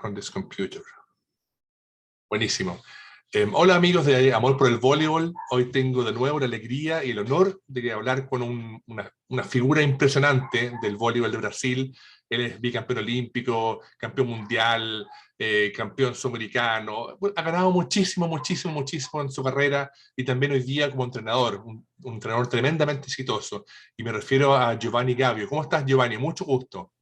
on this computer. Buenísimo. Hola amigos de Amor por el Voleibol. Hoy tengo de nuevo la alegría y el honor de hablar con una figura impresionante del voleibol de Brasil. Él es bicampeón olímpico, campeón mundial, campeón sudamericano. Ha ganado muchísimo en su carrera y también hoy día como entrenador, un entrenador tremendamente exitoso. Y me refiero a Giovanni Gavio. ¿Cómo estás, Giovanni? Mucho gusto.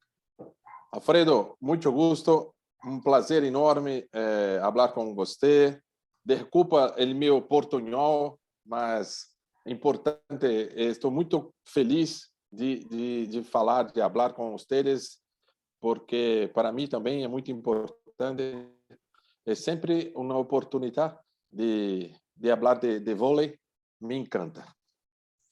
Alfredo, mucho gusto. Um prazer enorme falar com você. Desculpa o meu portunhol, mas é importante. Estou muito feliz de falar, de falar com vocês, porque para mim também é muito importante. É sempre uma oportunidade de falar de vôlei. Me encanta.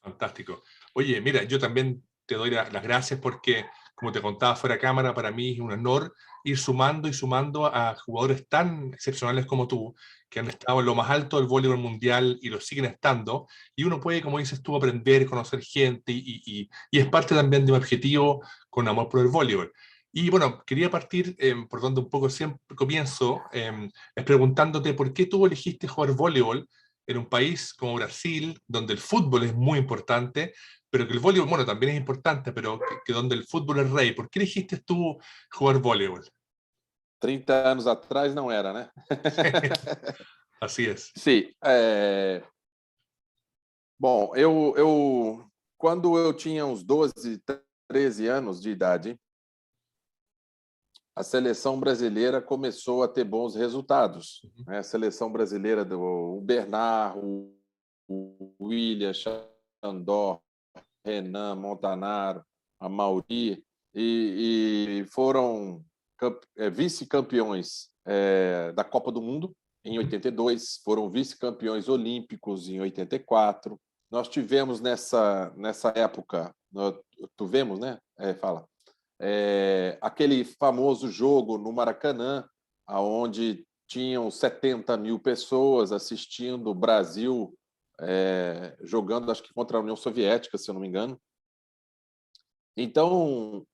Fantástico. Oye, mira, yo también te doy las gracias porque, como te contaba fuera de cámara, para mí es un honor ir sumando y sumando a jugadores tan excepcionales como tú, que han estado en lo más alto del voleibol mundial y lo siguen estando, y uno puede, como dices tú, aprender, conocer gente, y es parte también de un objetivo con amor por el voleibol. Y bueno, quería partir por donde un poco siempre comienzo, es preguntándote por qué tú elegiste jugar voleibol en un país como Brasil, donde el fútbol es muy importante, pero que el voleibol, bueno, también es importante, pero que donde el fútbol es rey. ¿Por qué elegiste tú jugar voleibol? 30 anos atrás não era, né? Así es. Sim. Bom, quando eu tinha uns 12, 13 anos de idade, a seleção brasileira começou a ter bons resultados. Né? A seleção brasileira do Bernard, o William, Xandó, Renan, Montanaro, a Mauri, e foram vice-campeões da Copa do Mundo em 82, foram vice-campeões olímpicos em 84. Nós tivemos nessa época, tivemos, né? Aquele famoso jogo no Maracanã, onde tinham 70 mil pessoas assistindo o Brasil jogando, acho que contra a União Soviética, se eu não me engano. Então,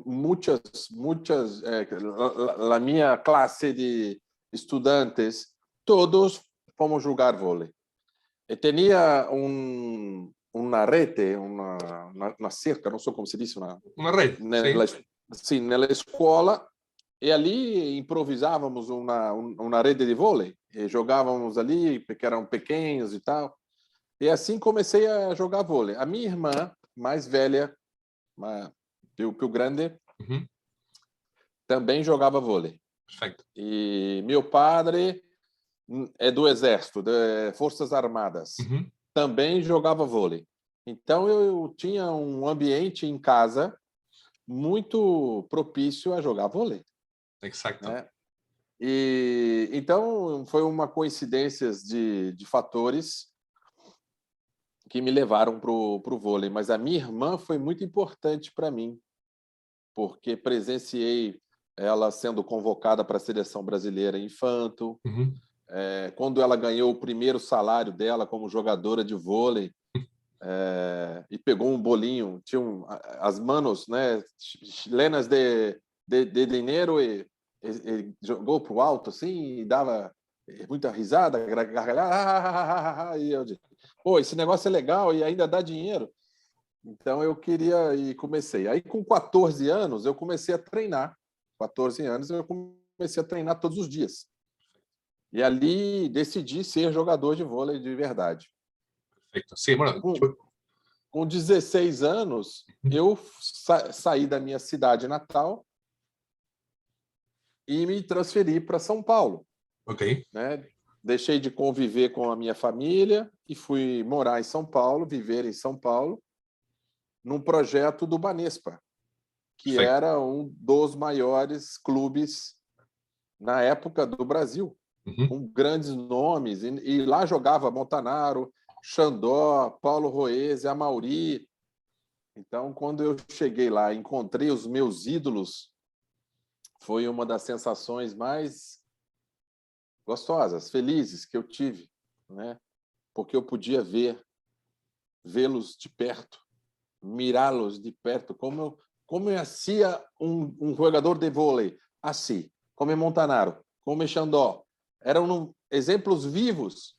muitas, a minha classe de estudantes, todos fomos jogar vôlei. E tinha uma rede, uma cerca, não sei como se diz, uma rede, sim, na escola, e ali improvisávamos uma rede de vôlei, e jogávamos ali, porque eram pequenos e tal. E assim comecei a jogar vôlei. A minha irmã, mais velha, più grande, também jogava vôlei. Perfeito. E meu padre é do Exército, de Forças Armadas, também jogava vôlei. Então eu tinha um ambiente em casa muito propício a jogar vôlei. Exato. Né? E então foi uma coincidência de fatores que me levaram para o vôlei. Mas a minha irmã foi muito importante para mim, porque presenciei ela sendo convocada para a seleção brasileira infanto. Quando ela ganhou o primeiro salário dela como jogadora de vôlei, e pegou um bolinho, tinha as manos, né, chilenas de dinheiro, e jogou para o alto assim, e dava muita risada, gargalhada, e eu disse, pô, esse negócio é legal e ainda dá dinheiro. Então eu queria e comecei. Aí com 14 anos eu comecei a treinar. 14 anos eu comecei a treinar todos os dias. E ali decidi ser jogador de vôlei de verdade. Perfeito. Sim, bueno, com 16 anos, eu saí da minha cidade natal e me transferi para São Paulo. Ok. Né? Deixei de conviver com a minha família e fui morar em São Paulo, viver em São Paulo, num projeto do Banespa, que era um dos maiores clubes na época do Brasil, com grandes nomes. E lá jogava Montanaro, Xandó, Paulo Roese, Amauri. Então, quando eu cheguei lá, encontrei os meus ídolos, foi uma das sensações mais gostosas, felizes que eu tive, né? Porque eu podia vê-los de perto, mirá-los de perto, como eu hacía um jogador de vôlei. assim, como Montanaro, como Xandó. Eram exemplos vivos.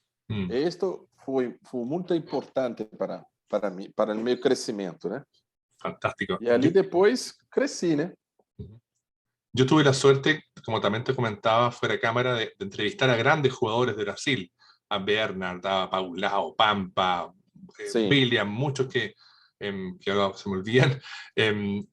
Isto foi muito importante para mim, para o meu crescimento, né? Fantástico. E ali depois cresci, né? Yo tuve la suerte, como también te comentaba fuera de cámara, de entrevistar a grandes jugadores de Brasil, a Bernard, a Paulao, Pampa, Sim, William, muchos que ahora se me olvidan,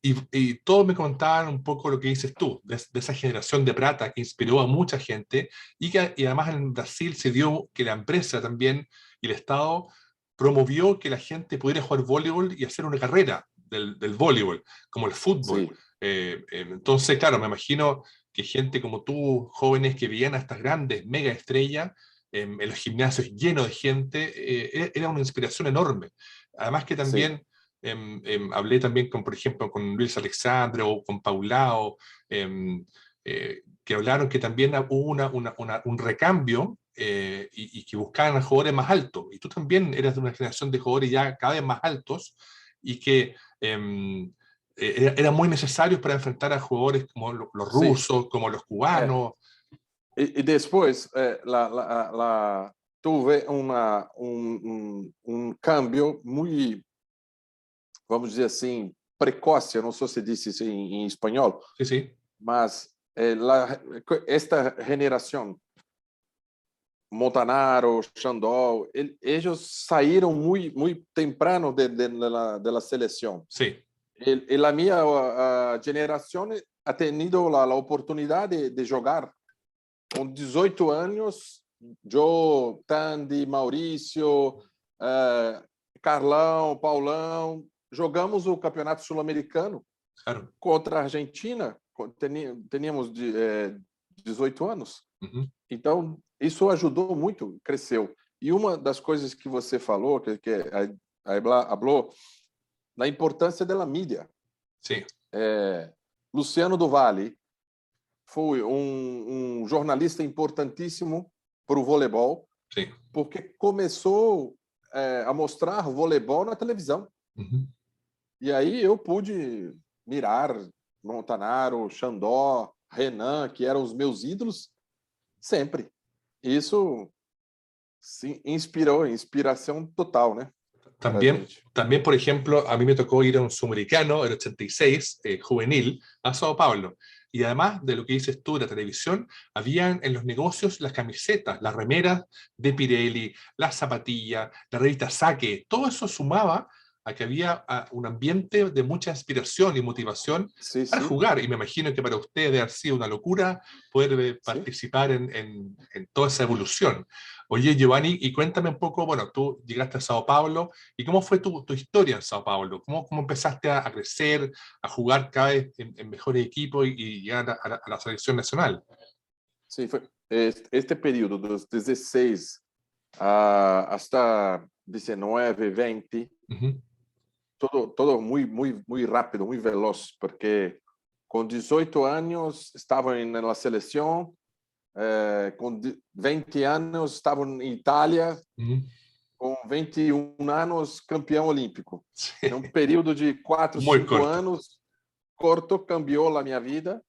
y todos me contaban un poco lo que dices tú, de esa generación de plata que inspiró a mucha gente y además en Brasil se dio que la empresa también y el Estado promovió que la gente pudiera jugar voleibol y hacer una carrera del voleibol, como el fútbol. sim, Entonces, claro, me imagino que gente como tú, jóvenes que veían a estas grandes mega estrellas en los gimnasios llenos de gente, era una inspiración enorme. Además que sim, también hablé también con, por ejemplo, con Luis Alexandre o con Paulao, que hablaron que también hubo un recambio y que buscaban a jugadores más altos. Y tú también eras de una generación de jugadores ya cada vez más altos y que eran muy necesarios para enfrentar a jugadores como los sim. rusos, como los É. cubanos. E depois, tuve câmbio muito, vamos dizer assim, precoce. Eu não sei se disse isso em espanhol, Sí, sí, mas esta geração, Montanaro, Xandó, eles saíram muito temprano da seleção. sí. E a minha geração ha tenido a oportunidade de jogar com 18 anos. Eu, Tandy, Maurício, Carlão, Paulão, jogamos o Campeonato Sul-Americano Claro. contra a Argentina. Teníamos 18 anos. Ujú. Então, isso ajudou muito, cresceu. E uma das coisas que você falou, que falou, na importância da mídia. Sí, Luciano do Vale foi um jornalista importantíssimo para o voleibol, sí. porque começou a mostrar voleibol na televisão. Ujú. E aí eu pude mirar Montanaro, Xandó, Renan, que eram os meus ídolos, sempre. Isso sim, inspiração total, né? Para a También, gente. también, por ejemplo, a mí me tocó ir a un sudamericano, el 86, juvenil, a Sao Paulo. Y además de lo que dices tú, la televisión, habían en los negocios las camisetas, las remeras de Pirelli, las zapatillas, la revista Saque. Todo eso sumaba a que había un ambiente de mucha inspiración y motivación Sim, para sim, jugar. Y me imagino que para ustedes debe haber sido una locura poder sim. participar en toda esa evolución. Oye, Giovanni, y cuéntame un poco, bueno, tú llegaste a Sao Paulo, ¿y cómo fue tu historia en Sao Paulo? ¿Cómo empezaste a crecer, a jugar cada vez en mejores equipos y llegar a la selección nacional? Sim, foi este período dos 16 hasta 19, 20, Ujú. todo muito rápido, muito veloz, porque com 18 anos estava na seleção, com 20 anos estava em Itália, Ujú. com 21 anos campeão olímpico. Sí, É um período de 4, muy 5 corto. anos, corto, cambiou a minha vida.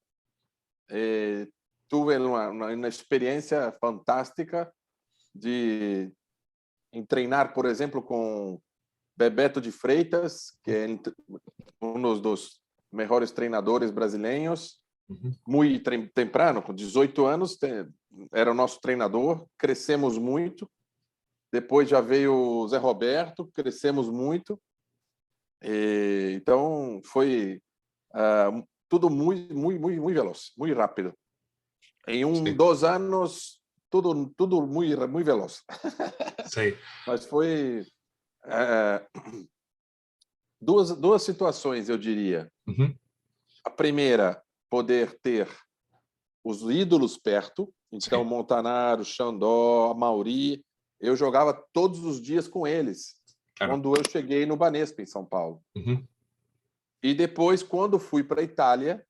Tuve uma experiência fantástica de treinar, por exemplo, com Bebeto de Freitas, que é um dos melhores treinadores brasileiros, Ujú. muito temprano, com 18 anos, era o nosso treinador, crescemos muito. Depois já veio o Zé Roberto, crescemos muito. Então, foi tudo muito veloz, muito rápido. Em Sí, 2 anos, tudo muito veloz. sí. Mas foi duas situações, eu diria. Ujú. A primeira, poder ter os ídolos perto. Então, Sí, Montanaro, Xandó, Mauri, eu jogava todos os dias com eles, claro. quando eu cheguei no Banespa, em São Paulo. Ujú. E depois, quando fui para a Itália,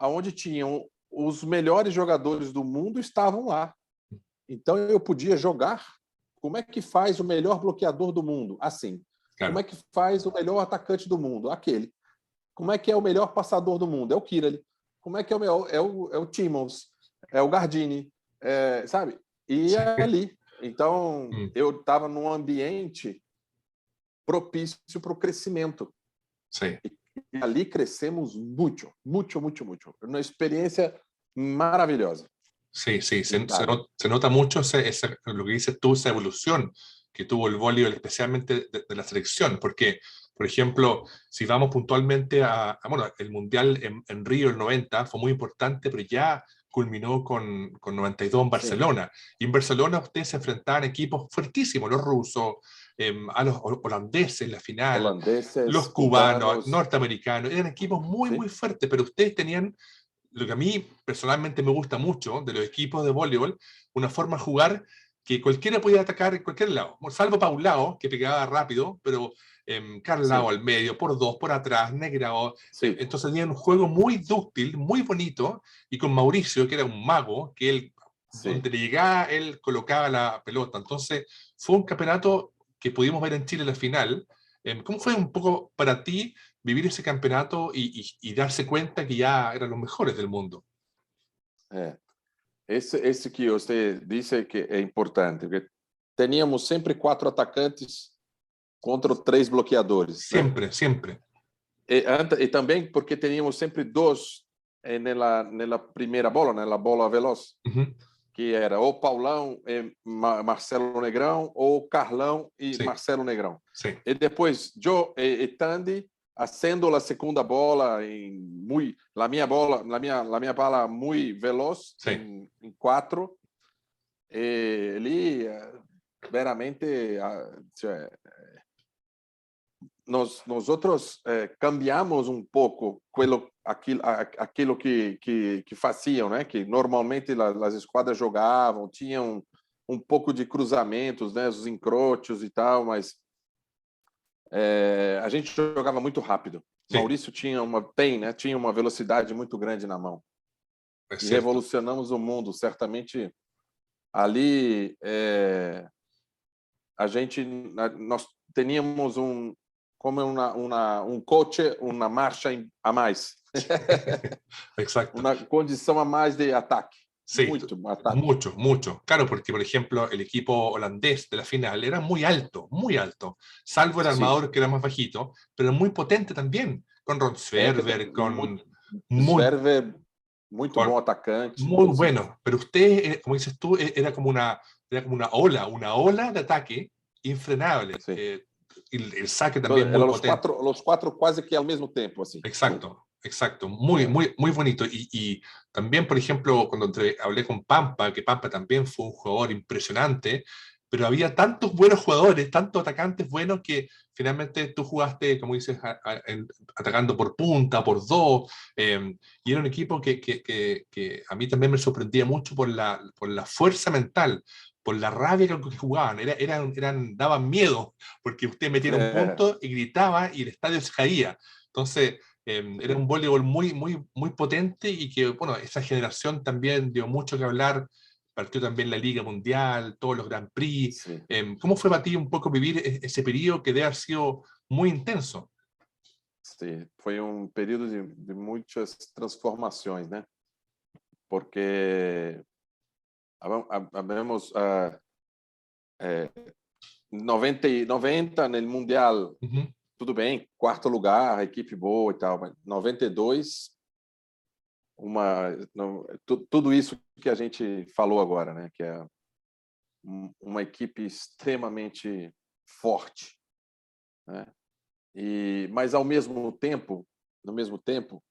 onde tinham os melhores jogadores do mundo, estavam lá. Então, eu podia jogar. Como é que faz o melhor bloqueador do mundo? Assim. Como Claro. é que faz o melhor atacante do mundo? Aquele. Como é que é o melhor passador do mundo? É o Kirali. como é que é o meu? É o Timmons, é o Gardini, sabe? E Sí, é ali. Então, mm, eu estava num ambiente propício para o crescimento. sí. E ali crescemos muito, muito, muito, muito. Uma experiência maravilhosa. Sí, sí, Itália. se nota mucho lo que dices tú, esa evolución que tuvo el voleibol, especialmente de la selección, porque, por ejemplo, si vamos puntualmente bueno, el Mundial en Río, el 90, fue muy importante, pero ya culminó con 92 en Sim. Barcelona. Y en Barcelona ustedes se enfrentaban equipos fuertísimos, los rusos, a los holandeses en la final, Holandeses, los cubanos, cubanos. norteamericanos, eran equipos muy, Sim. muy fuertes, pero ustedes tenían lo que a mí personalmente me gusta mucho de los equipos de voleibol, una forma de jugar que cualquiera podía atacar en cualquier lado, salvo para un lado, que pegaba rápido, pero Carlao Sim. al medio, por dos, por atrás, Negrao. Sim. Entonces tenían un juego muy dúctil, muy bonito, y con Mauricio, que era un mago, que él, Sim. donde le llegaba, él colocaba la pelota. Entonces fue un campeonato que pudimos ver en Chile en la final. ¿Cómo fue un poco para ti vivir ese campeonato y darse cuenta que ya eran los mejores del mundo? É. Esse que você disse que é importante, porque teníamos sempre 4 atacantes contra 3 bloqueadores, né? Siempre, siempre. E também porque teníamos sempre 2 nela primeira bola, na bola veloz, Ujú. que era ou Paulão e Marcelo Negrão, ou Carlão e Sí, Marcelo Negrão. sí, E depois Joe e Tandy haciendo a segunda bola la minha bola muito veloz sí, em 4. Ele veramente nós outros cambiamos um pouco aquilo que faziam, né? Que normalmente as esquadras jogavam, tinham um pouco de cruzamentos, né? Os encrochos e tal, mas a gente jogava muito rápido. sí, Maurício tinha uma velocidade muito grande na mão es e cierto. revolucionamos o mundo. Certamente ali nós teníamos um coach, uma marcha a mais, Exacto. uma condição a mais de ataque, Sí, muito ataque. mucho, mucho. Claro, porque por ejemplo el equipo holandés de la final era muy alto, salvo el Sim, armador que era más bajito, pero muy potente también, con Ron Sverver, muito, muy, Sverver, muito bom con atacante. muy Sim, bueno. Pero usted, como dices tú, era como una ola de ataque infrenable. sim. El saque también muy potente. Os quatro quase que ao mesmo tempo, assim. Exacto, exacto. Muy, É. muy, muy bonito. Y también, por ejemplo, cuando hablé con Pampa, que Pampa también fue un jugador impresionante, pero había tantos buenos jugadores, tantos atacantes buenos que finalmente tú jugaste, como dices, atacando por punta, por dos, y era un equipo que a mí también me sorprendía mucho por la fuerza mental, por la rabia con que jugaban. Daban miedo, porque usted metía un punto y gritaba y el estadio se caía. Entonces, era un voleibol muy, muy, muy potente y que, bueno, esa generación también dio mucho que hablar. Partió también la Liga Mundial, todos los Grand Prix. Sim, ¿Cómo fue para ti un poco vivir ese periodo que debe haber sido muy intenso? sim. Foi um período de muitas transformações, né? Porque havemos 90 no Mundial, Uh -huh, tudo bem, quarto lugar, equipe boa e tal, mas 92, tudo isso que a gente falou agora, né? Que é uma equipe extremamente forte, né? Mas no mesmo tempo,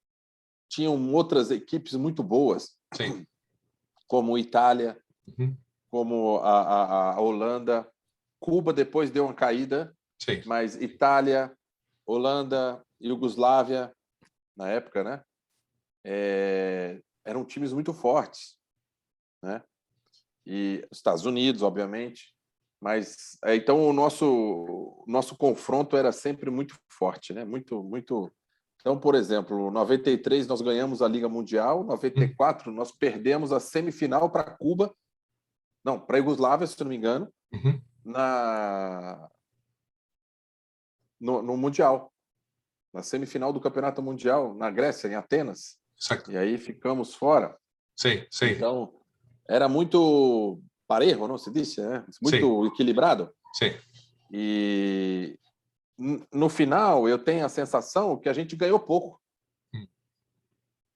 tinham outras equipes muito boas, sí, como Itália, uh -huh, como a Holanda. Cuba depois deu uma caída, sí, mas Itália, Holanda, Iugoslávia, na época, né? Eram times muito fortes, né? E Estados Unidos, obviamente. Mas então o nosso confronto era sempre muito forte, né? Muito, muito. Então, por exemplo, em 93 nós ganhamos a Liga Mundial, em uh -huh, 94 nós perdemos a semifinal para Cuba, não, para a Iugoslávia, se não me engano, uh -huh. no Mundial, na semifinal do Campeonato Mundial, na Grécia, em Atenas. exacto. E aí ficamos fora. Sí, sí, Então, era muito parejo, não se disse, né? sí, Muito equilibrado. sí. E no final, eu tenho a sensação que a gente ganhou pouco. Mm,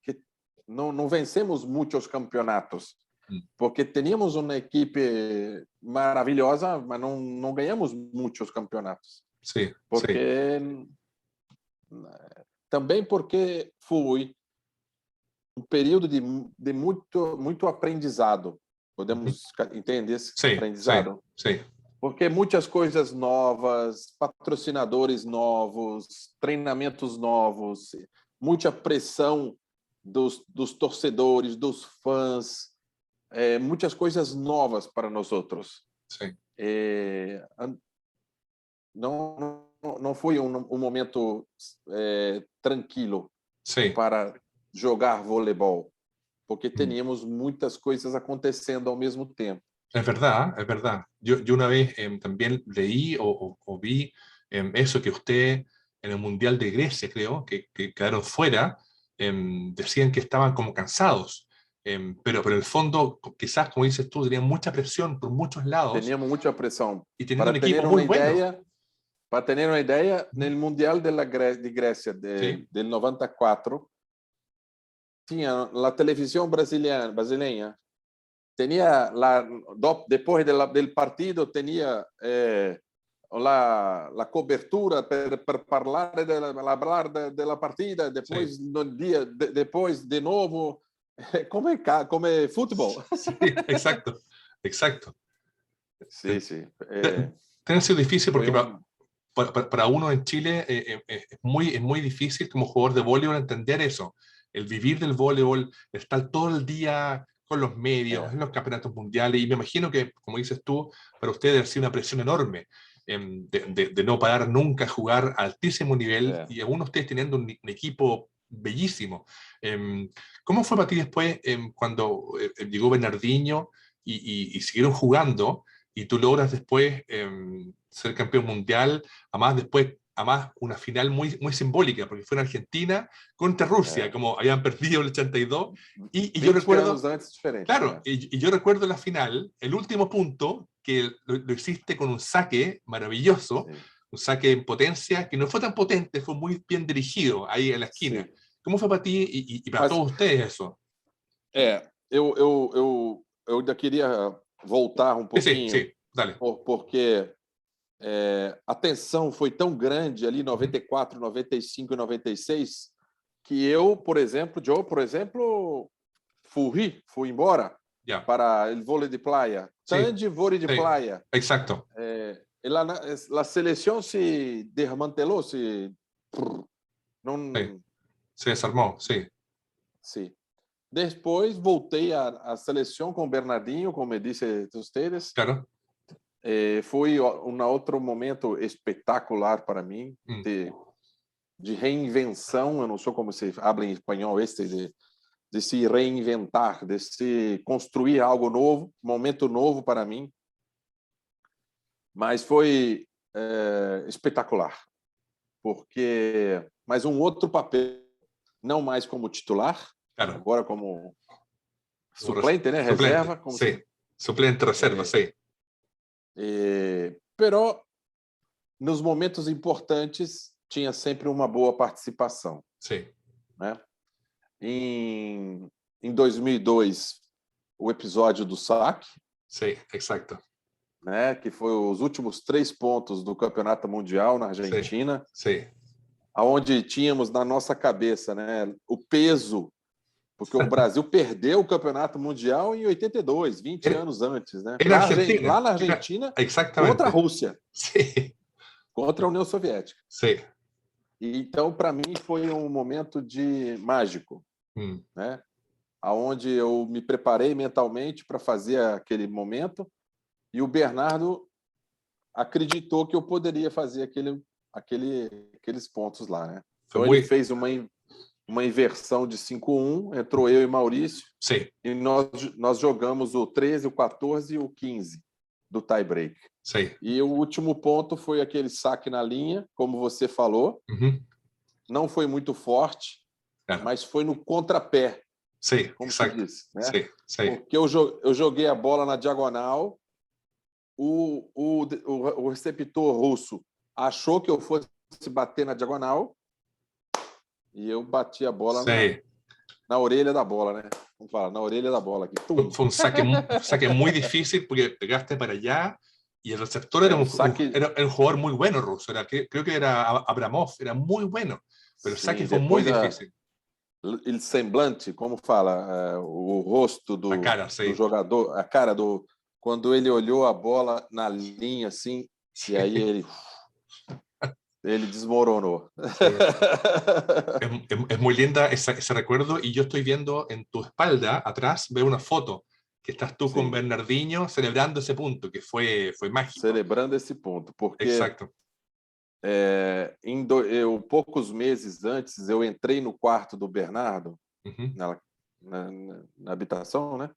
Que não vencemos muitos campeonatos. mm. Porque teníamos uma equipe maravilhosa, mas não ganhamos muitos campeonatos. Sí, sí, Porque também porque foi um período de muito aprendizado. ujú. Podemos entender esse Sí, sí, aprendizado? sí, Porque muitas coisas novas, patrocinadores novos, treinamentos novos, muita pressão dos torcedores, dos fãs, muitas coisas novas para nós outros. sí, Não foi um momento tranquilo sí. para jogar voleibol, porque Mm. teníamos muitas coisas acontecendo ao mesmo tempo. Es verdad, es verdad. Yo una vez también leí o vi eso que usted en el Mundial de Grecia, creo, que quedaron fuera, decían que estaban como cansados, pero en el fondo, quizás, como dices tú, tenían mucha presión por muchos lados Teníamos muita pressão. y teniendo Para un ter equipo uma muy bueno. ideia, no Ujú. Mundial de Grécia Sí, del 94, tinha a televisão brasileira tinha lá depois do partido tinha la cobertura para falar da partida, sí, depois no dia depois de novo como é futebol. sí, exacto, exacto. Sim, sim. Tiene que ser difícil Foi porque para uno en Chile es muy difícil como jugador de voleibol entender eso, el vivir del voleibol, estar todo el día con los medios, en los campeonatos mundiales, y me imagino que, como dices tú, para ustedes ha sido una presión enorme de no parar nunca, jugar a altísimo nivel, y aún ustedes teniendo un equipo bellísimo. ¿Cómo fue para ti después cuando llegó Bernardinho y siguieron jugando? Y tú logras después ser campeón mundial, además después, además una final muy, muy simbólica, porque fue en Argentina contra Rusia, como habían perdido el 82, y yo 20 anos recuerdo, antes diferente. claro, y yo recuerdo la final, el último punto, que lo hiciste con un saque maravilloso, Sim. un saque en potencia, que no fue tan potente, fue muy bien dirigido ahí en la esquina. Sim. ¿Cómo fue para ti y para Mas todos ustedes eso? eu ainda queria voltar um Sí, sí, pouquinho, sí, dale. porque a tensão foi tão grande ali, Ujú. 94, 95 e 96, que eu, por exemplo, fui embora Ya, para o vôlei de praia. sí, Tanto vôlei de sí, praia. exacto. A seleção se desmantelou, Sí, não, se desarmó, sí, sim. Depois voltei à seleção com o Bernardinho, como eu disse a vocês. claro. Foi um outro momento espetacular para mim, Mm, de reinvenção. Eu não sei como se habla em espanhol de se reinventar, de se construir algo novo, momento novo para mim. Mas foi espetacular, porque mais um outro papel, não mais como titular, claro. agora como Como suplente, né? suplente, Reserva, como sí. Suplente reserva, sí. pero nos momentos importantes tinha sempre uma boa participação, Sí, né? Em 2002, o episódio do saque, sí, exacto. né? Que foi os últimos 3 pontos do Campeonato Mundial na Sí, Argentina, sí, aonde tínhamos na nossa cabeça, né, o peso, porque o Brasil perdeu o Campeonato Mundial em 82, 20 en, anos antes, né? en Lá Argentina. na Argentina, contra a Exactamente. Rússia, Sí, contra a União Soviética. sí. E, então, para mim, foi um momento de mágico, Mm, né? Aonde eu me preparei mentalmente para fazer aquele momento e o Bernardo acreditou que eu poderia fazer aqueles pontos lá, né? fue Então ele muy, fez uma inversão de 5-1, entrou eu e Maurício, sí, e nós jogamos o 13, o 14 e o 15 do tie break. sí. E o último ponto foi aquele saque na linha, como você falou, Ujú, não foi muito forte, claro. mas foi no contrapé, Sí, como se exacto. diz, né? Sí, sí. Porque eu joguei a bola na diagonal, o receptor russo achou que eu fosse bater na diagonal e eu bati a bola Sí. na orelha da bola, né? Vamos falar, na orelha da bola aqui. Pum. Fue un saque muy difícil porque pegaste para allá y el receptor É, o saque, era un jugador muy bueno ruso. Creo que era Abramov, era muy bueno, pero el saque sim, fue muy depois difícil. o semblante, como fala, o rosto La cara, do sí. jogador, a cara do... Quando ele olhou a bola na linha, assim, Sí, e aí ele desmoronou. sí. Es muy linda ese recuerdo y yo estoy viendo en tu espalda, atrás, veo una foto que estás tú con Sim, Bernardinho celebrando ese punto, que fue mágico. celebrando esse ponto, porque Exacto. poucos meses antes eu entrei no quarto do Bernardo, Ujú. na habitação, né?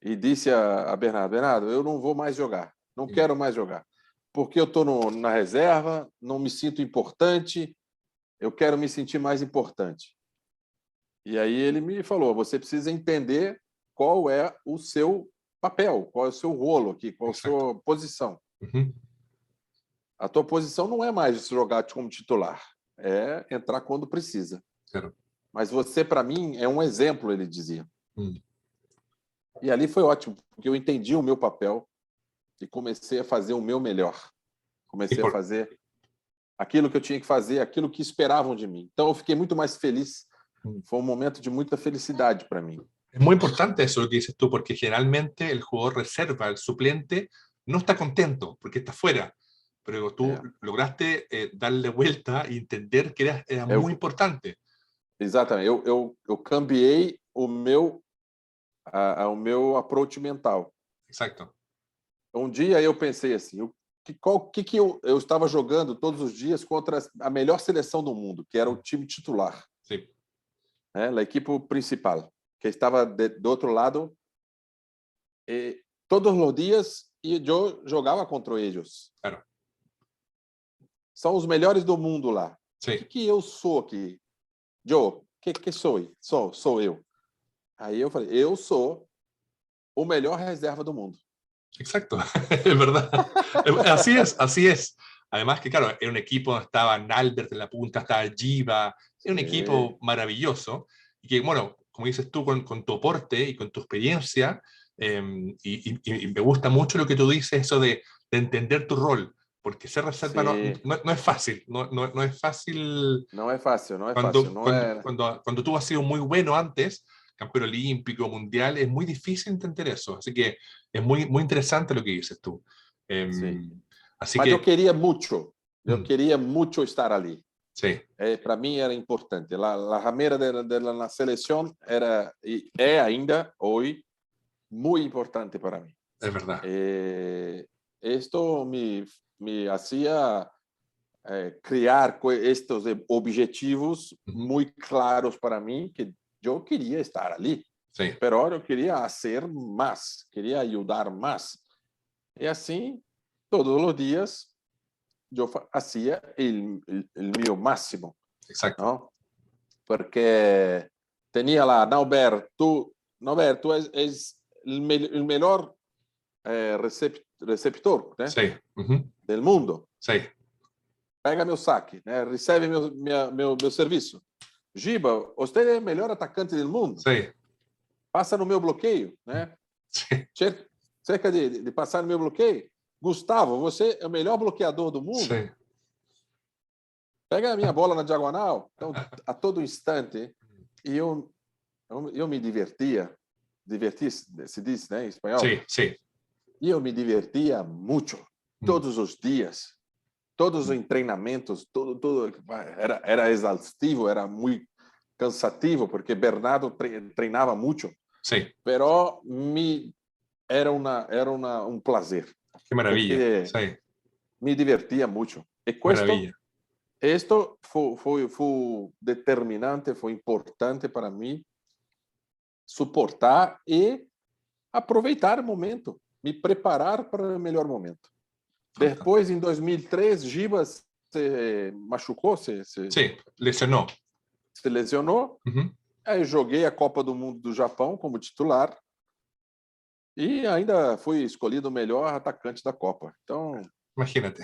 E disse a Bernardo, Bernardo, eu não vou mais jogar, não quero mais jogar, porque eu estou na reserva, não me sinto importante, eu quero me sentir mais importante. E aí ele me falou, você precisa entender qual é o seu papel, qual é o seu rolo aqui, qual é a Exacto. sua posição. Ujú. A tua posição não é mais jogar como titular, é entrar quando precisa. Claro. Mas você, para mim, é um exemplo, ele dizia. Mm. E ali foi ótimo, porque eu entendi o meu papel e comecei a fazer o meu melhor. Comecei a fazer aquilo que eu tinha que fazer, aquilo que esperavam de mim. Então eu fiquei muito mais feliz. Foi um momento de muita felicidade para mim. Es muy importante eso lo que dices tú, porque generalmente el jugador reserva, el suplente, no está contento porque está fuera. Pero tú lograste darle vuelta e entender que era muy importante. Exatamente. Eu cambiei o meu approach mental. Exacto. Um dia eu pensei assim, que eu estava jogando todos os dias contra a melhor seleção do mundo, que era o time titular, Sí. né? A equipe principal, que estava do outro lado. E todos os dias eu jogava contra eles. Claro. São os melhores do mundo lá. Sí. O que eu sou aqui? Joe, que sou eu? Sou eu. Aí eu falei, eu sou o melhor reserva do mundo. Exacto, es verdad. Así es, así es. Además que, claro, era un equipo donde estaba Nalbert en la punta, estaba Giva, era un equipo maravilloso. Y que, bueno, como dices tú, con tu aporte y con tu experiencia, y me gusta mucho lo que tú dices, eso de entender tu rol, porque ser reserva no es fácil, no es fácil. Não é fácil, não é Cuando, fácil. Não cuando, é... cuando tú has sido muy bueno antes, campeón olímpico, mundial, es muy difícil entender eso. Así que es muy, muy interesante lo que dices tú. Así Mas que, eu queria muito estar ali. Sí. Para mim era importante. A rameira dela na seleção era e é ainda hoje muito importante para mim. Es verdad. Esto me hacía criar estes objetivos muito claros para mim, que eu queria estar ali. Sí. Pero eu queria ser mais, queria ajudar mais. E assim, todos os dias, eu fazia o meu máximo. Exacto. ¿no? Porque tenía la Naubert, tú es el mejor receptor, né? Sí. Del mundo. Sí. Pega meu saque, né? Recebe meu serviço. Giba, você é o melhor atacante do mundo. Sí. Passa no meu bloqueio, né? Sí. Cerca de passar no meu bloqueio. Gustavo, você é o melhor bloqueador do mundo. Sí. Pega a minha bola na diagonal. Então, a todo instante, e eu me divertia, se diz, né, em espanhol? Sí, sí. E eu me divertia muito, todos os dias, todos os treinamentos, tudo era exaustivo, era muito cansativo, porque Bernardo treinava muito. Sí. Pero era um prazer. Qué maravilla. Porque Sí. me divertia muito. E Maravilla. Esto foi determinante, foi importante para mim suportar e aproveitar o momento, me preparar para o melhor momento. Depois, em 2003, Giba se machucou? Sí, lesionó. se lesionou. Uhum. Aí joguei a Copa do Mundo do Japão como titular e ainda fui escolhido o melhor atacante da Copa. Então, Imagínate,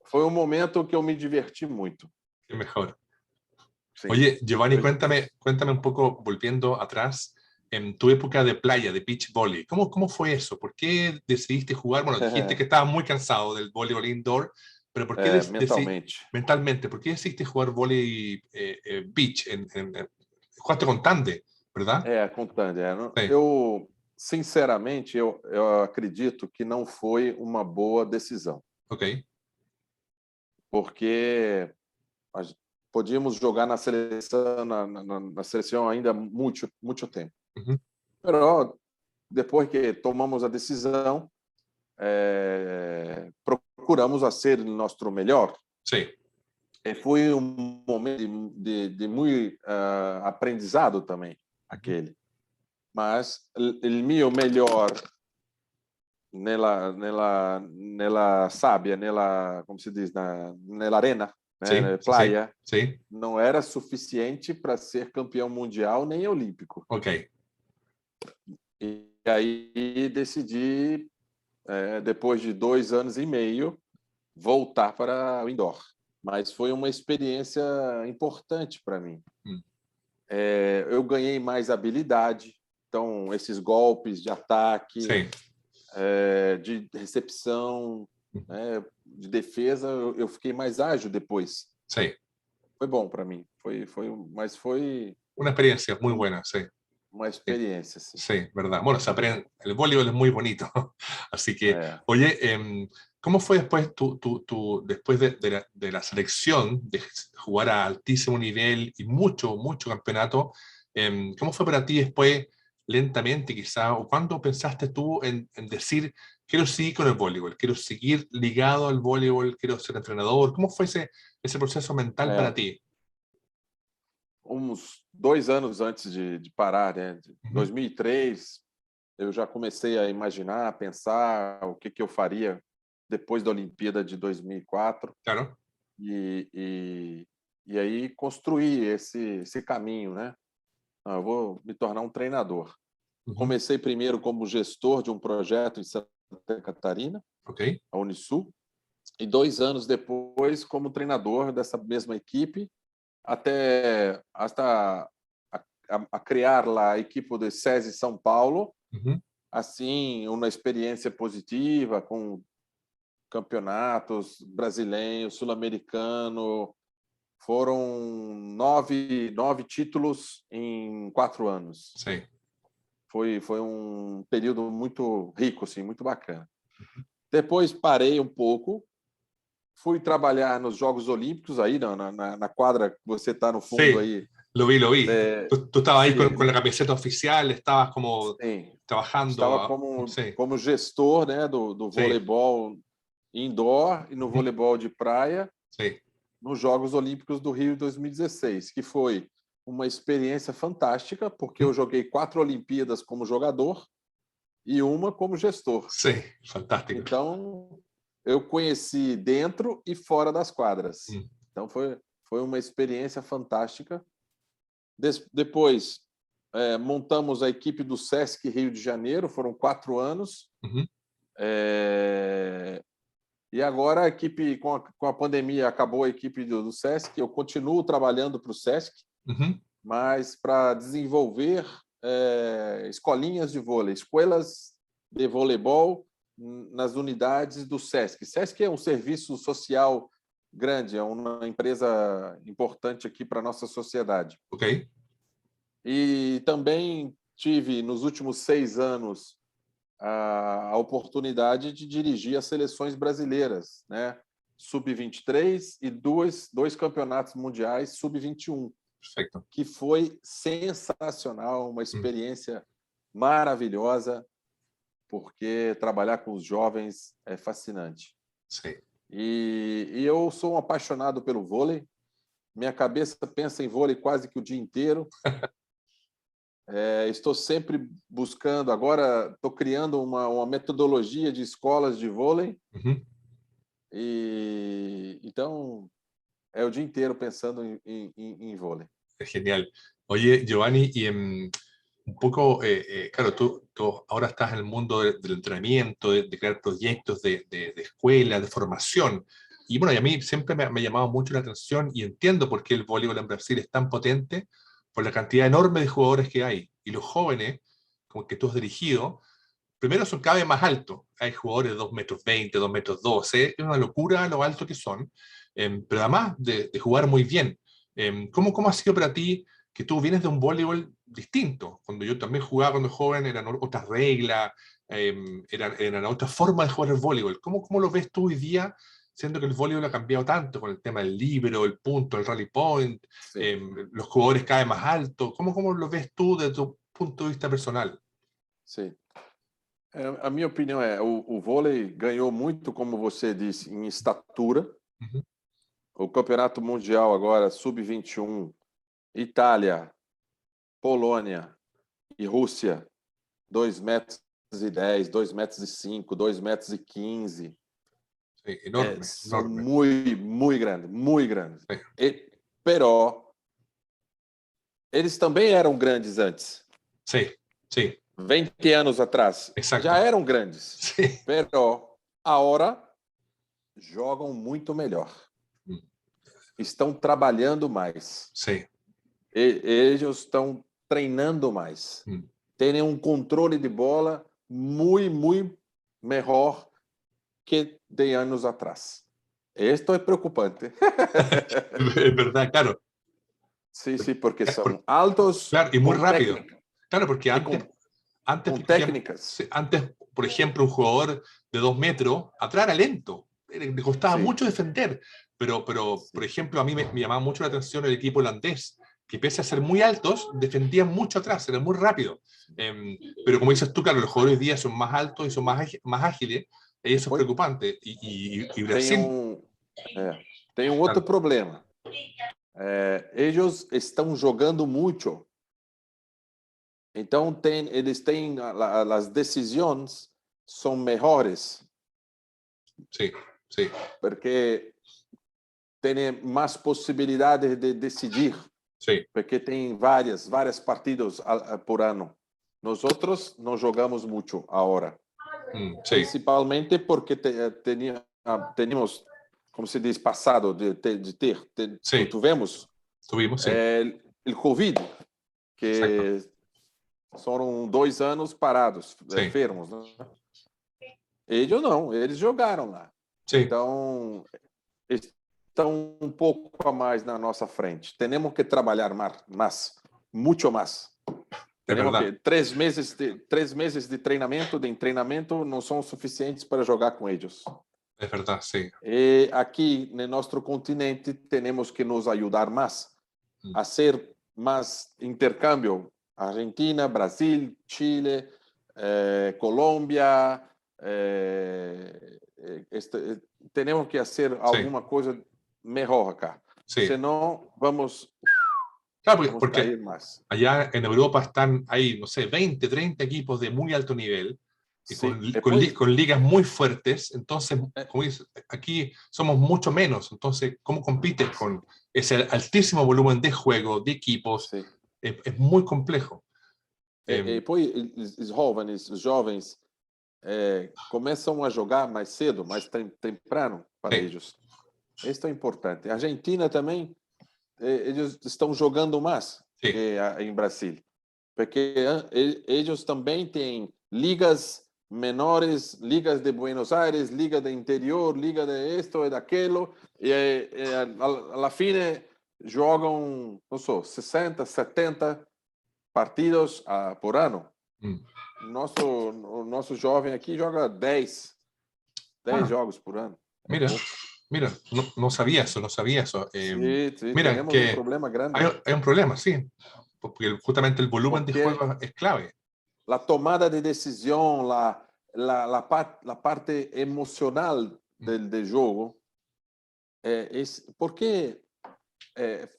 foi um momento que eu me diverti muito. qué mejor. Sim. Oye, Giovanni, cuéntame un poco, volviendo atrás, en tu época de playa, de beach volley, ¿cómo fue eso? ¿Por qué decidiste jugar? Bueno, dijiste que estabas muy cansado del voleibol indoor, pero ¿por qué Mentalmente. mentalmente, por qué decidiste jugar volley beach? Jugaste con Tande, ¿verdad? Com o Tandy. Sí, Eu, sinceramente, eu acredito que não foi uma boa decisão, ok. porque podíamos jogar na seleção, na seleção ainda muito tempo. Ujú. Mas depois que tomamos a decisão, procuramos a ser o nosso melhor. Sí, Foi um momento de muito aprendizado também, aquele. Mas o meu melhor nela sábia, como se diz, nela arena, sí, na sí, sí, praia, sí, não era suficiente para ser campeão mundial nem olímpico. ok. E aí decidi, depois de 2 anos e meio, voltar para o indoor. Mas foi uma experiência importante para mim. Mm. Eu ganhei mais habilidade, então esses golpes de ataque, Sí, de recepção, né, de defesa, eu fiquei mais ágil depois. sí. Foi bom para mim, mas foi Una experiencia muy buena, sí. uma Sí. experiência. Assim. Sí, verdad. Bueno, se aprende, el voleibol es muy bonito. Así que, É. oye, ¿cómo fue después, después de la selección, de jugar a altísimo nivel y mucho, mucho campeonato? ¿Cómo fue para ti después, lentamente quizá, o cuándo pensaste tú en decir, quiero seguir con el voleibol, quiero seguir ligado al voleibol, quiero ser entrenador? ¿Cómo fue ese proceso mental para ti? Uns 2 anos antes de parar, né, de Ujú. 2003, eu já comecei a imaginar, a pensar o que eu faria depois da Olimpíada de 2004 Claro. e aí construir esse caminho, né? Eu vou me tornar um treinador. Ujú. Comecei primeiro como gestor de um projeto em Santa Catarina, Ok, a Unisul, e 2 anos depois como treinador dessa mesma equipe, até a criar lá a equipe do SESI São Paulo, ujú. assim, uma experiência positiva com campeonatos brasileiro, sul-americano. Foram 9 títulos em 4 anos. Sí, Foi um período muito rico, assim, muito bacana. Depois parei um pouco, fui trabalhar nos Jogos Olímpicos, aí na quadra que você está no fundo sí, aí. lo vi. Tú estabas ahí Sim, con la camiseta oficial, estabas como sim. trabajando. Estava Sí, como gestor, né, do sí, voleibol indoor e no ujú, voleibol de praia sí, nos Jogos Olímpicos do Rio 2016, que foi uma experiência fantástica, porque ujú, eu joguei 4 Olimpíadas como jogador e uma como gestor. sí, fantástico. Então, eu conheci dentro e fora das quadras. Mm, Então, foi uma experiência fantástica. Depois, montamos a equipe do Sesc Rio de Janeiro, foram 4 anos. ujú, E agora a equipe, com a pandemia, acabou a equipe do Sesc. Eu continuo trabalhando para o Sesc, ujú, mas para desenvolver escolinhas de vôlei, escolas de voleibol nas unidades do Sesc. Sesc é um serviço social grande, é uma empresa importante aqui para a nossa sociedade. ok, E também tive, nos últimos 6 anos, a oportunidade de dirigir as seleções brasileiras, né? Sub-23 e dois campeonatos mundiais sub-21, perfecto. que foi sensacional, uma Mm, experiência maravilhosa, porque trabalhar com os jovens é fascinante. sí, E eu sou um apaixonado pelo vôlei, minha cabeça pensa em vôlei quase que o dia inteiro. Estou sempre buscando, agora estou criando uma metodologia de escolas de vôlei, ujú. e então é o dia inteiro pensando em vôlei. Es genial. Oye, Giovanni, y un poco, claro, tú ahora estás en el mundo del entrenamiento, de crear proyectos de escuela, de formación. Y bueno, y a mí siempre me ha llamado mucho la atención y entiendo por qué el voleibol en Brasil es tan potente, por la cantidad enorme de jugadores que hay. Y los jóvenes, como que tú has dirigido, primero son cada vez más altos. Hay jugadores de 2,20 m, 2,12 m. Es una locura lo alto que son. Pero además de jugar muy bien. ¿Cómo ha sido para ti que tú vienes de un voleibol distinto? Cuando yo también jugaba cuando joven eran otras reglas, eran otras formas de jugar el voleibol. ¿Cómo lo ves tú hoy día, siendo que el voleibol ha cambiado tanto con el tema del libero, el punto, el rally point, Sim, los jugadores cada vez más altos? ¿Cómo lo ves tú desde tu punto de vista personal? sim. A minha opinião é, o vôlei ganhou muito, como você disse, em estatura. Ujú. O campeonato mundial agora, sub-21, Itália, Polônia e Rússia, 2,10 m, 2,05 m, 2,15 m. Sí, enorme, São enorme. muito, muito grandes, muito grandes. Sí, Pero eles também eram grandes antes. sí, sí, 20 anos atrás. Já exacto. eram grandes. Sí. Pero agora jogam muito melhor. Mm, Estão trabalhando mais. sí. Eles estão treinando mais. Mm. Têm um controle de bola muito, muito melhor que de anos atrás. Esto é preocupante. Es verdad, claro. Sim, sim, porque Por- são altos Claro, y muy com rápido. técnica. Claro, porque E antes, com por ejemplo, técnicas. por ejemplo, un jugador de 2 metros atrás era lento, le costaba Sim, mucho defender, pero por sim. ejemplo, a mí me llamaba mucho la atención el equipo holandés, que pese a ser muy altos, defendían mucho atrás, era muy rápido. Pero como dices tú, claro, los jugadores hoy día son más altos y son más ágiles, y E eso es põe, preocupante. Y tem Brasil, um, tem um outro claro, problema. Eles estão jogando muito. Então, eles têm as decisões são melhores, sí, sí, porque têm mais possibilidades de decidir, sí, porque tem várias partidas por ano. Nós outros não jogamos muito agora, sí, principalmente porque teníamos, como se diz, passado sí, tivemos tuvimos, sí, o Covid, exacto, que foram 2 anos parados, sí, enfermos, né? Eles não, eles jogaram lá. sí, Então, estão um pouco a mais na nossa frente. Temos que trabalhar mais, muito mais. es Temos verdad, que 3 meses de treinamento não são suficientes para jogar com eles. es verdad, sí. E aqui no nosso continente temos que nos ajudar mais a ser mais intercâmbio. Argentina, Brasil, Chile, Colômbia. Temos que fazer Sí, alguma coisa melhor acá. sí. Senão, vamos Claro, porque cair mais. allá en Europa hay, no sé, 20, 30 equipos de muy alto nivel y Sim. Depois, con ligas muy fuertes. Entonces, é, como dices, aquí somos mucho menos. Entonces, ¿cómo compites con ese altísimo volumen de juego, de equipos? sim. Es muy complejo. Depois os jovens começam a jogar mais cedo, mais temprano para Sí, eles. Isso é importante. A Argentina também, eles estão jogando mais sí, que em Brasil, porque eles também têm ligas menores, ligas de Buenos Aires, liga de interior, liga de esto e daquilo, e alla fine jogam, não sei, 60, 70 partidos por ano. mm. O nosso jovem aqui joga 10 Ah, jogos por ano. É mira, pouco. mira, no sabía eso, no sabía eso. Sim, sim, Mira, temos um que problema grande. hay un problema, sí, porque justamente el volumen de Porque juego es clave. a tomada de decisão, a parte emocional do jogo, porque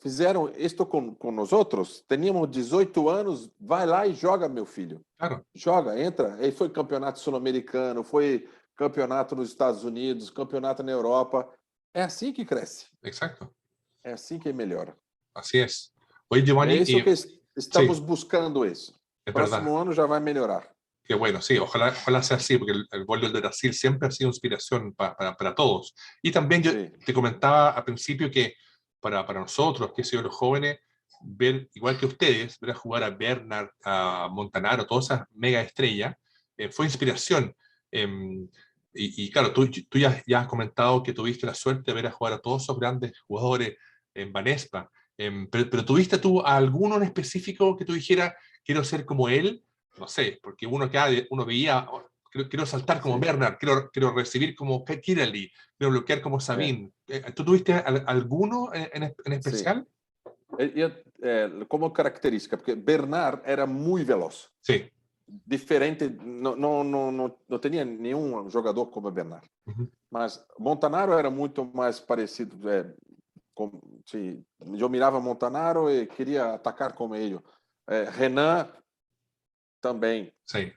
fizeram isto com nós outros. Teníamos 18 anos, vai lá e joga, meu filho. Claro, Joga, entra. E foi campeonato sul-americano, foi campeonato nos Estados Unidos, campeonato na Europa. É assim que cresce. exacto. É assim que melhora. Así es. Oye, É Giovanni, isso que estamos sí, buscando isso. es verdad. Próximo ano já vai melhorar. Qué bueno, sí, ojalá, ojalá sea así, porque el voleibol de Brasil siempre ha sido inspiración para todos. Y también yo Sim, te comentaba al principio que para nosotros, que son los jóvenes, ver, igual que ustedes, ver a jugar a Bernard, a Montanaro, todas esas mega estrellas, fue inspiración. Y claro, tú ya has comentado que tuviste la suerte de ver a jugar a todos esos grandes jugadores en Banespa. Pero ¿tuviste tú a alguno en específico que tú dijeras, quiero ser como él? No sé, porque uno veía, oh, quiero saltar como sim. Bernard, quiero recibir como Kirali, quiero bloquear como É, Sabine. ¿Tú tuviste alguno en sim. especial? Como característica, porque Bernard era muito veloz. Sí. Diferente, não tinha nenhum jogador como Bernard. Ujú. Mas Montanaro era muito mais parecido. Se eu mirava Montanaro e queria atacar como ele. Renan também. Sí,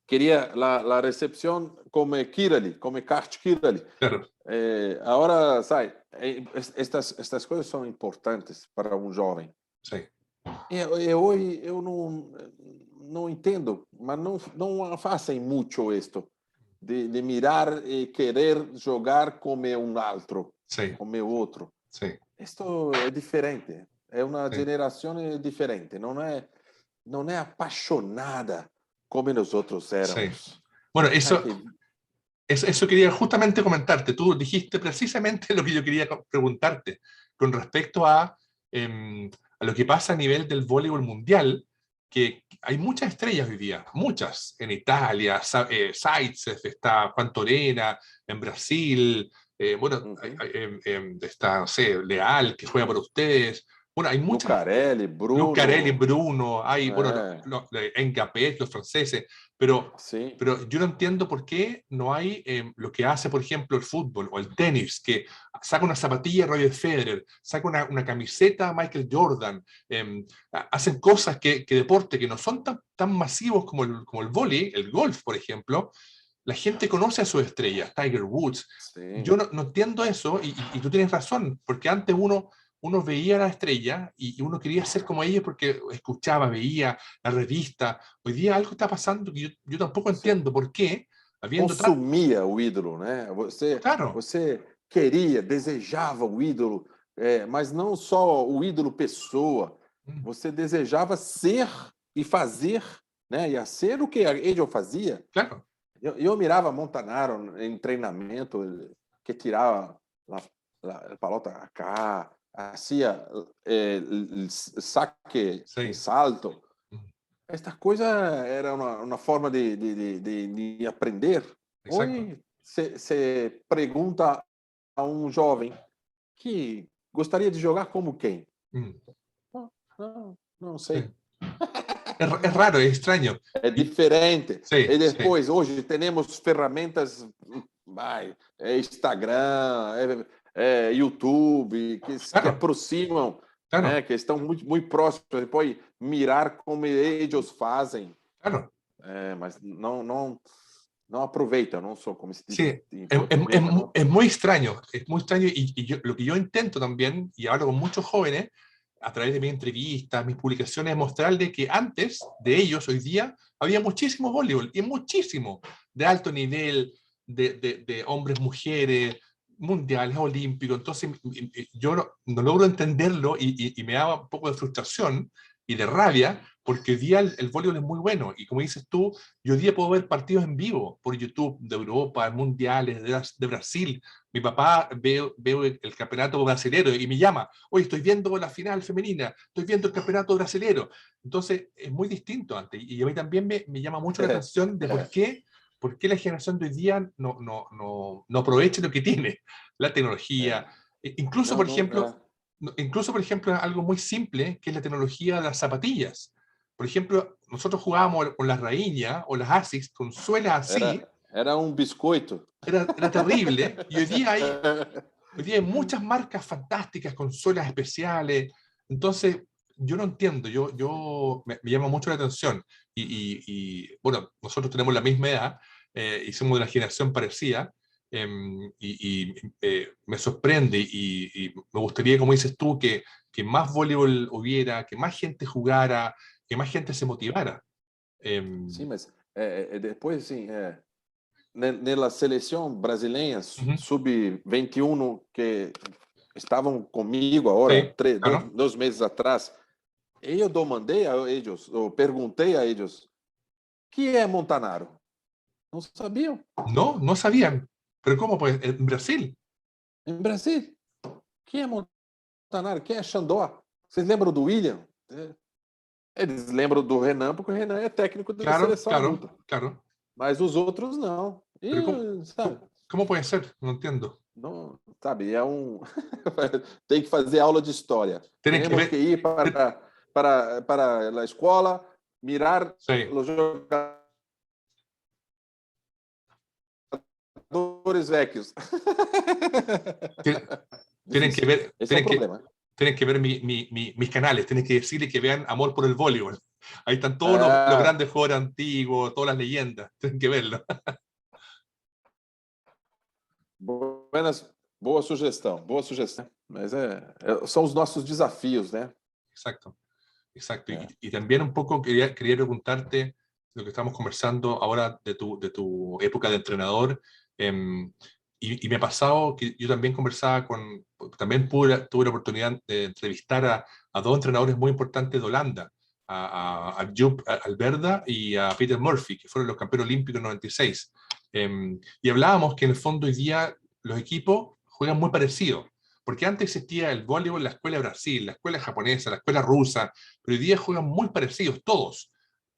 Queria a recepção como Kirali, como Kart Kirali. claro, Agora, sai, estas coisas são importantes para um jovem. sí, Hoje eu não entendo, mas não fazem muito isto de mirar e querer jogar como um outro, sí, como outro. sí, Isto é diferente, é uma sí. geração diferente, não é apaixonada como nós outros Sí. éramos. Bueno, Ai, que eso quería justamente comentarte. Tú dijiste precisamente lo que yo quería preguntarte con respecto a lo que pasa a nivel del voleibol mundial, que hay muchas estrellas hoy día, muchas, en Italia, Zaitsev, está Juan Torena, en Brasil, bueno, uhum. está, no sé, Leal, que juega para ustedes. Bueno, hay muchas, Lucarelli, Lucarelli, Bruno, Bruno, hay, bueno, é, Ngapé, los franceses, pero sim, yo no entiendo por qué no hay lo que hace, por ejemplo, el fútbol o el tenis, que saca una zapatilla Roger Federer, saca una camiseta Michael Jordan, hacen cosas que deporte que no son tan masivos como el vóley, el golf, por ejemplo. La gente conoce a sus estrellas, Tiger Woods. sim. Yo no entiendo eso y tú tienes razón, porque antes uno veía a la estrella y uno quería ser como ellos porque escuchaba, veía la revista. Hoy día algo está pasando que yo tampoco Você entiendo por qué, habiendo tan... consumia o ídolo, né? Você, Claro, você queria, desejava o ídolo, mas não só o ídolo pessoa. mm, Você desejava ser e fazer, né? E a ser o que ele fazia. claro, Eu mirava Montanaro em treinamento, que tirava a pelota acá, hacía saque em sí, salto. mm, Esta coisa era uma forma de aprender. exacto. Hoje, você pergunta a um jovem que gostaria de jogar como quem? Mm, Não sí. sei. Es raro, es extraño. É diferente. Sí, E sí, depois, hoje, temos ferramentas, Instagram, YouTube, que claro, aproximam, né, claro, que estão muito próximos. Você pode mirar como eles fazem, claro. mas não aproveita, não só como se Sí, diz em português, mas não. es muy extraño, es muy extraño lo que yo intento también, y hablo con muchos jóvenes, a través de mis entrevistas, mis publicaciones, es mostrarles que antes de ellos, hoy día, había muchísimo voleibol, y muchísimo, de alto nivel, de hombres, mujeres, mundiales, olímpicos. Entonces, yo no logro entenderlo y me da un poco de frustración y de rabia, porque hoy día el voleibol es muy bueno, y como dices tú, yo hoy día puedo ver partidos en vivo por YouTube de Europa, mundiales, de Brasil. Mi papá veo el campeonato brasilero y me llama, hoy estoy viendo la final femenina, estoy viendo el campeonato brasilero. Entonces es muy distinto antes. Y a mí también me llama mucho la atención de por qué la generación de hoy día no aprovecha lo que tiene, la tecnología. Incluso, Não, por não, ejemplo, incluso, por ejemplo, algo muy simple, que es la tecnología de las zapatillas. Por ejemplo, nosotros jugábamos con las raíñas o las ASICS con suelas así, era biscoito. era terrible, y hoy día hay muchas marcas fantásticas con suelas especiales. Entonces, yo no entiendo, me llama mucho la atención. Bueno, nosotros tenemos la misma edad y somos de una generación parecida. Me sorprende y me gustaría, como dices tú, que más voleibol hubiera, que más gente jugara, que más gente se motivara. Sim, mas depois, assim, na seleção brasileira, Ujú. sub-21, que estavam comigo agora, Sí, claro. 2 meses atrás, eu mandei a eles, eu perguntei a eles, que é Montanaro? Não sabiam. No, no sabían. Pero ¿cómo? Pues en Brasil. Em Brasília, quem é Montanaro? Quem é Xandó? Vocês lembram do William? Eles lembram do Renan, porque o Renan é técnico da Claro, seleção claro, adulta. claro. Mas os outros não. Pero ¿cómo, E, sabe, cómo puede ser? No entiendo. não, sabe, tem que fazer aula de história. Tienen que Temos que ver. ir para a escola, mirar Sí, os jogadores vecchios. ti- tienen que Difícil. ver, Esse é o problema. tienen que ver mis canales, tienen que decirle que vean Amor por el Voleibol. Ahí están todos los É, grandes jugadores antiguos, todas las leyendas, tienen que verlo. boa sugestão, boa sugestão. Mas são os nossos desafios, né? Exacto, exacto. É. Y también un poco quería preguntarte lo que estamos conversando ahora de tu época de entrenador. em, y me ha pasado que yo también conversaba también tuve la oportunidad de entrevistar a dos entrenadores muy importantes de Holanda, a Joop Alberda y a Peter Murphy, que fueron los campeones olímpicos en 96. Y hablábamos que en el fondo hoy día los equipos juegan muy parecidos, porque antes existía el voleibol, la escuela de Brasil, la escuela japonesa, la escuela rusa, pero hoy día juegan muy parecidos todos,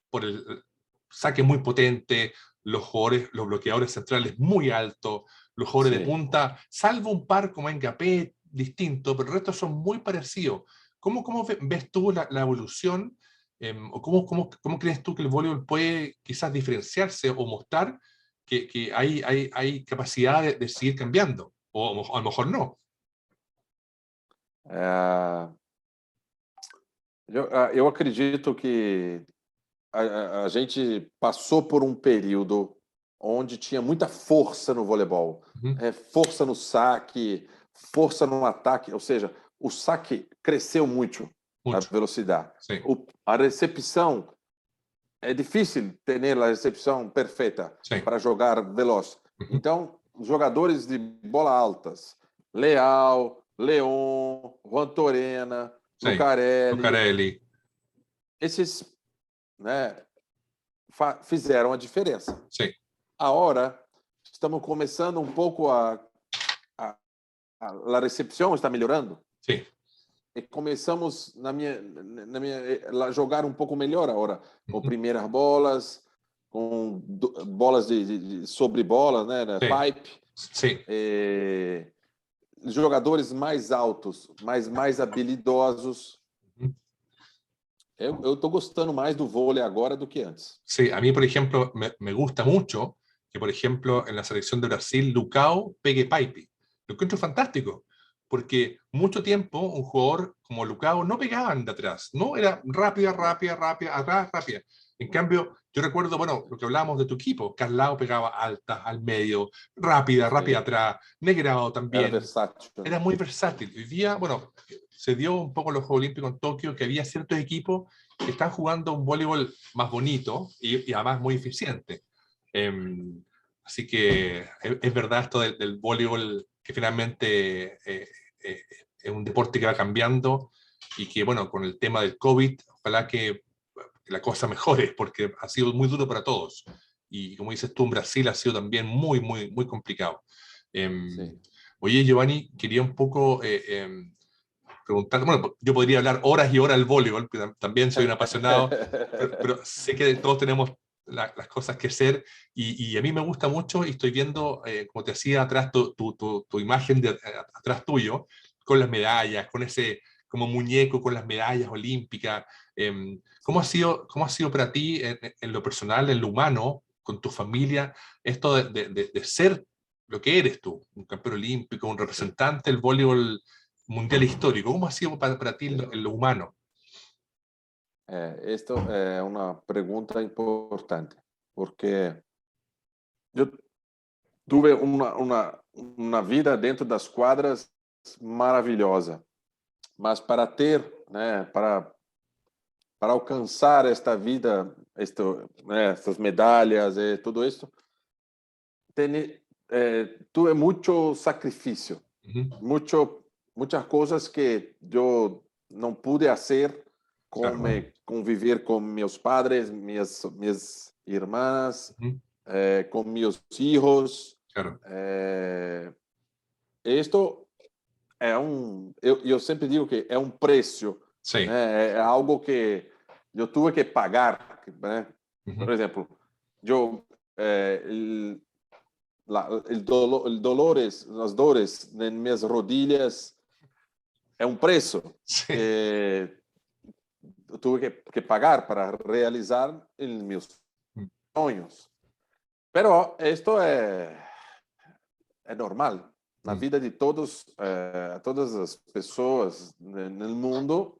por el saque muy potente, los jugadores, los bloqueadores centrales muy altos, los jugadores de Sim. punta, salvo un par como Mbappé, distinto, pero el resto son muy parecidos. ¿Cómo ves tú la evolución? ¿O cómo crees tú que el voleibol puede quizás diferenciarse o mostrar que hay capacidad de seguir cambiando? O a lo mejor no. É, eu acredito que a gente passou por um período onde tinha muita força no voleibol, Ujú. força no saque, força no ataque, ou seja, o saque cresceu muito, a Mucho, velocidade. sí, A recepção é difícil ter a recepção perfeita sí. para jogar veloz. Ujú. Então, jogadores de bola altas, Leal, Leon, Juan Torena, Sí, Lucarelli, Lucarelli, esses, né, fizeram a diferença. sí, Agora, estamos começando um pouco a recepção está melhorando sí. e começamos a jogar um pouco melhor agora, com Ujú. primeiras bolas, com bolas de sobre bola, né, Sí, pipe, sí. jogadores mais altos, mas mais habilidosos. Ujú. Eu estou gostando mais do vôlei agora do que antes. Sí, a mí, por ejemplo, me gusta mucho que, por ejemplo, en la selección de Brasil, Lucao pegue pipe. Lo encuentro fantástico, porque mucho tiempo un jugador como Lucao no pegaban de atrás, no era rápida, rápida, rápida, atrás, rápida. En cambio, yo recuerdo, bueno, lo que hablábamos de tu equipo, Carlao pegaba alta, al medio, rápida, rápida Sim, atrás, Negrao era también, versátil, era né? muy versátil. Hoy día, bueno, se dio un poco en los Juegos Olímpicos en Tokio que había ciertos equipos que están jugando un voleibol más bonito y además muy eficiente. Eh, Así que es verdad esto del voleibol que finalmente es un deporte que va cambiando y que, bueno, con el tema del COVID, ojalá que la cosa mejore, porque ha sido muy duro para todos. Y como dices tú, en Brasil ha sido también muy, muy, muy complicado. Eh, Sim. Oye, Giovanni, quería un poco preguntar, bueno, yo podría hablar horas y horas del voleibol, porque también soy un apasionado, pero sé que todos tenemos las cosas que hacer y a mí me gusta mucho y estoy viendo, como te decía, atrás tu imagen atrás tuyo, con las medallas, con ese como muñeco con las medallas olímpicas. Cómo ha sido para ti en lo personal, en lo humano, con tu familia, esto de ser lo que eres tú, un campeón olímpico, un Sim. representante del voleibol mundial histórico? ¿Cómo ha sido para ti en lo humano? Esta é uma pergunta importante, porque eu tive uma vida dentro das quadras maravilhosa, mas para ter, né, para alcançar esta vida, né, essas medalhas e tudo isso, tuve muito sacrifício, muitas coisas que eu não pude fazer, Claro. como conviver com meus padres, minhas irmãs, com meus filhos. Claro. Isto eu sempre digo que é um preço, Sí. né? É algo que eu tive que pagar, né? Por exemplo, eu el dolores, las dores en minhas rodilhas é um preço Sí. que eu tive que pagar para realizar meus sonhos. Pero esto é normal na vida de todas as pessoas no mundo.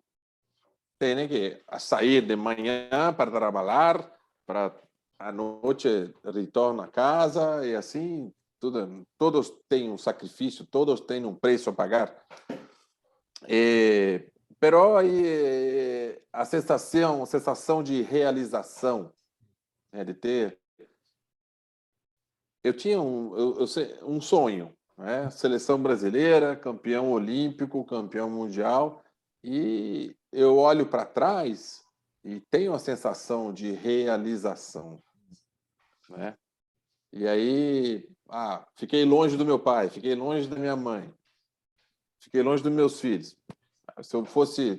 Tem que sair de manhã para trabalhar, para a noite retornar a casa e assim tudo. Todos têm um sacrifício, todos têm um preço a pagar. Pero aí a sensação de realização, né, de ter. Eu tinha um sonho, né? Seleção brasileira, campeão olímpico, campeão mundial, e eu olho para trás e tenho a sensação de realização, né? E aí, fiquei longe do meu pai, fiquei longe da minha mãe, fiquei longe dos meus filhos. Se eu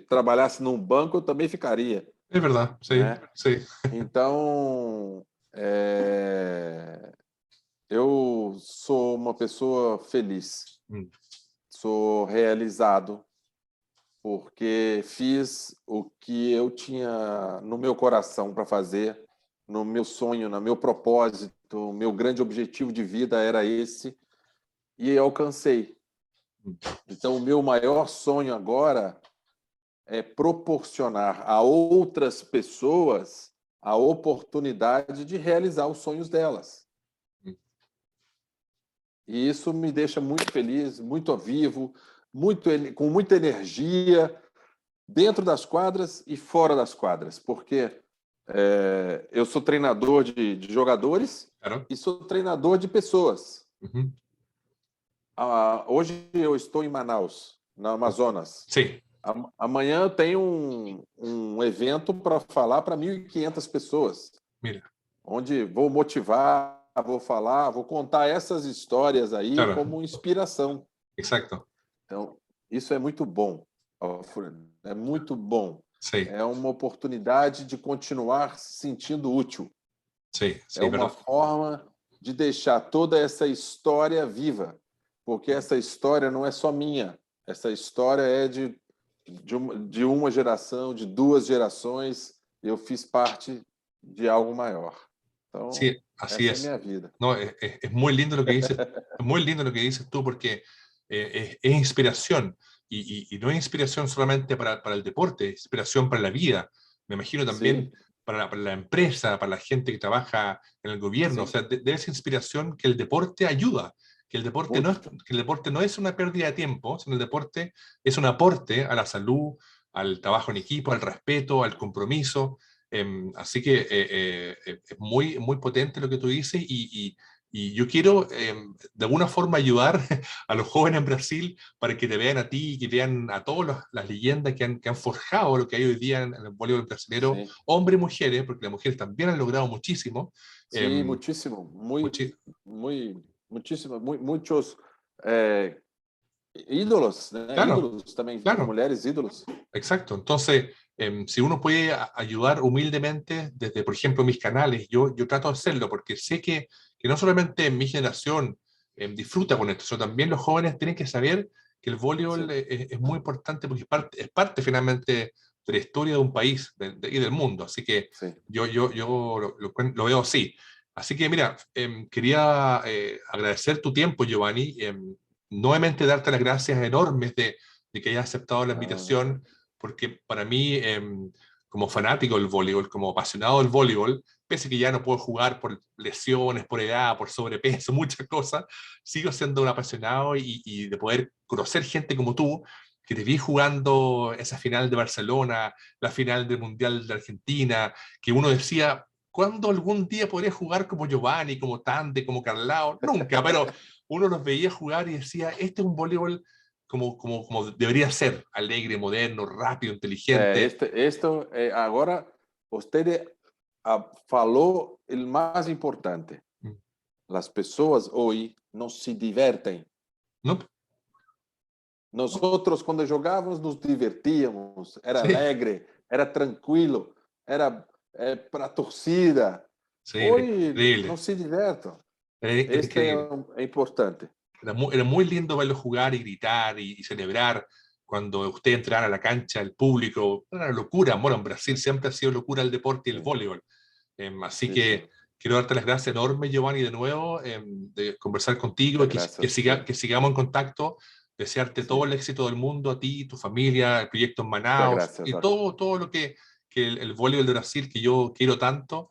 trabalhasse num banco, eu também ficaria, Es verdad, sí, né? sí. Então, eu sou uma pessoa feliz, sou realizado, porque fiz o que eu tinha no meu coração para fazer, no meu sonho, no meu propósito, o meu grande objetivo de vida era esse, e alcancei. Então, o meu maior sonho agora é proporcionar a outras pessoas a oportunidade de realizar os sonhos delas. E isso me deixa muito feliz, muito vivo, com muita energia, dentro das quadras e fora das quadras, porque eu sou treinador de jogadores, Claro. e sou treinador de pessoas. Hoje eu estou em Manaus, no Amazonas. Sí. Amanhã eu tenho um evento para falar para 1.500 pessoas. Mira. Onde vou motivar, vou falar, vou contar essas histórias aí, Claro. como inspiração. Exacto. Então, isso é muito bom, é muito bom. Sí. É uma oportunidade de continuar se sentindo útil. Sí, sí, É uma verdad. forma de deixar toda essa história viva, porque essa história não é só minha, essa história é de uma geração, de 2 gerações. Eu fiz parte de algo maior. Então, Sí, así essa é a es. minha vida. No, es muy lindo lo que dices, es muy lindo lo que dices tú, porque es inspiración, y no es inspiración solamente para el deporte, es inspiración para la vida. Me imagino también Sim, para la empresa, para la gente que trabaja en el gobierno. O sim, sea, debe ser inspiración que el deporte ayuda, muito. que el deporte no es una pérdida de tiempo, sino el deporte es un aporte a la salud, al trabajo en equipo, al respeto, al compromiso. Así que es muy, muy potente lo que tú dices, y yo quiero de alguna forma ayudar a los jóvenes en Brasil para que te vean a ti y que vean a todas las leyendas que han forjado lo que hay hoy día en el voleibol brasileño, Sim, hombres y mujeres, porque las mujeres también han logrado muchísimo. sim, muitíssimo, Muchi muitíssimo, muitos ídolos, né? claro, Ídolos também, claro. mulheres ídolos. Exacto. Entonces, si uno puede ayudar humildemente desde, por ejemplo, mis canales, yo trato de hacerlo porque sé que no solamente mi generación disfruta con esto, sino también los jóvenes tienen que saber que el voleibol Sim, es muy importante porque es parte finalmente de la historia de un país y del mundo. Así que sim. yo lo veo así. Así que mira, quería agradecer tu tiempo, Giovanni. Nuevamente darte las gracias enormes de que hayas aceptado la Ah, invitación, porque para mí, como fanático del voleibol, como apasionado del voleibol, pese a que ya no puedo jugar por lesiones, por edad, por sobrepeso, muchas cosas, sigo siendo un apasionado, y de poder conocer gente como tú, que te vi jugando esa final de Barcelona, la final del Mundial de Argentina, que uno decía, ¿cuándo algún día podría jugar como Giovanni, como Tande, como Carlao? Nunca, pero uno los veía jugar y decía, este es un voleibol como debería ser, alegre, moderno, rápido, inteligente. Agora, você falou o mais importante. Mm. As pessoas hoje não se divertem. ¿No? Nós outros, quando jogávamos, nos divertíamos. Era Sí, alegre, era tranquilo, era para a torcida. sí, era Hoje não increíble. se divertem. Era Este increíble. é importante. Era muy lindo verlo jugar y gritar y celebrar cuando usted entrara a la cancha, el público. Era una locura. Bueno, en Brasil siempre ha sido locura el deporte y el Sí, voleibol. Así sí, sí. que quiero darte las gracias enormes, Giovanni, de nuevo, de conversar contigo y Muchas gracias a usted. que sigamos en contacto. Desearte todo Sí. el éxito del mundo a ti, tu familia, el proyecto en Muchas Manaus gracias. y todo lo que el voleibol de Brasil, que yo quiero tanto,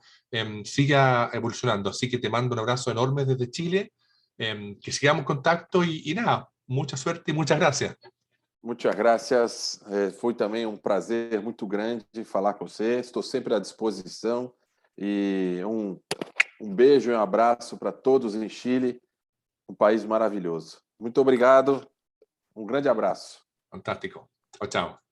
siga evolucionando. Así que te mando un abrazo enorme desde Chile, que sigamos en contacto y nada, mucha suerte y muchas gracias. Muchas gracias. Foi também um prazer muito grande falar com você. Estou sempre à disposição. E um beijo e um abraço para todos em Chile, um país maravilhoso. Muito obrigado. Um grande abraço. Fantástico. Chao, chao.